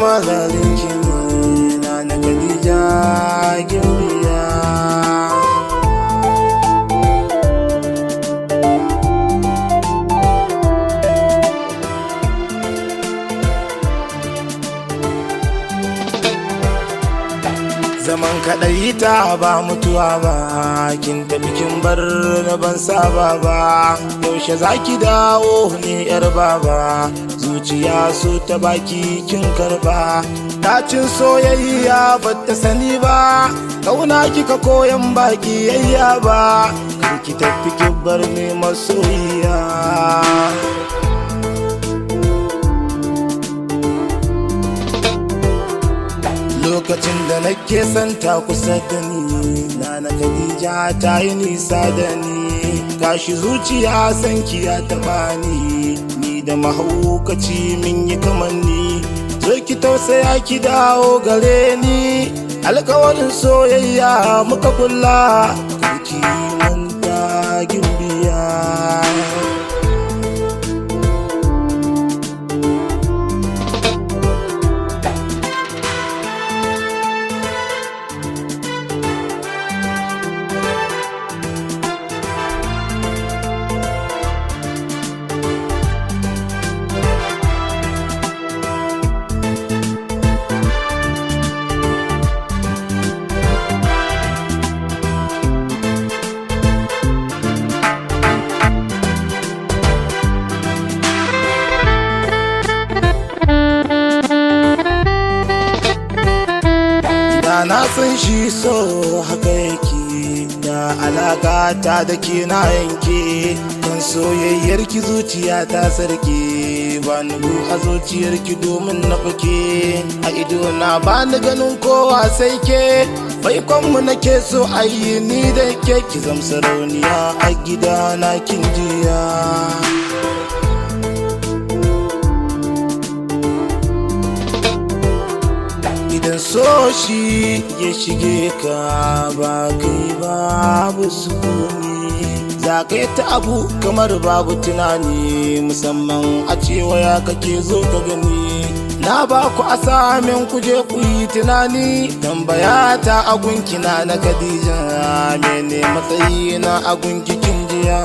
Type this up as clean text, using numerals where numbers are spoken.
magarin kimi na Khadija Gimbiya. Zaman kaɗai ta ba mutuwa ba, kin tafi kin bar na ban saba ba. Yaushe zaki dawo ne yar baba, zuciya so ta baki kin karba. Dacin soyayya ba ta sani ba, kauna kika koyan baki yayya ba. Kar ki tafi kin bar ni masoyiya. Lokacin da nake son ta kusa da ni, Nana Khadija ta yi nisa da ni. Gashi zuciya sanki ya taɓa ni da mahaukaci min yi kamanni. Zo ki tausaya ki dawo gare ni, alkawarin soyayya muka kulla. Karki manta Gimbiya. Na san shi so haka yake, da alaka ta da ke na yanke. Kan soyayyar ki zuciya ta sarki, ba ni a zuciyar ki domin na fake. A ido na ba ni ganin kowa sai ke, baikon mu nake so ayi ni da ke. Ki zam sarauniya a gida na kin jiya. Idan so shi ya shige ka, ba kai babu sukuni. Za ka yi ta abu kamar babu tunani, musamman a cewa ya kake zo ka gani. Na ba ku asamin ku je ku yi tunani, tambaya ta agunki na Khadija, mene matsayi na agunki kin jiya.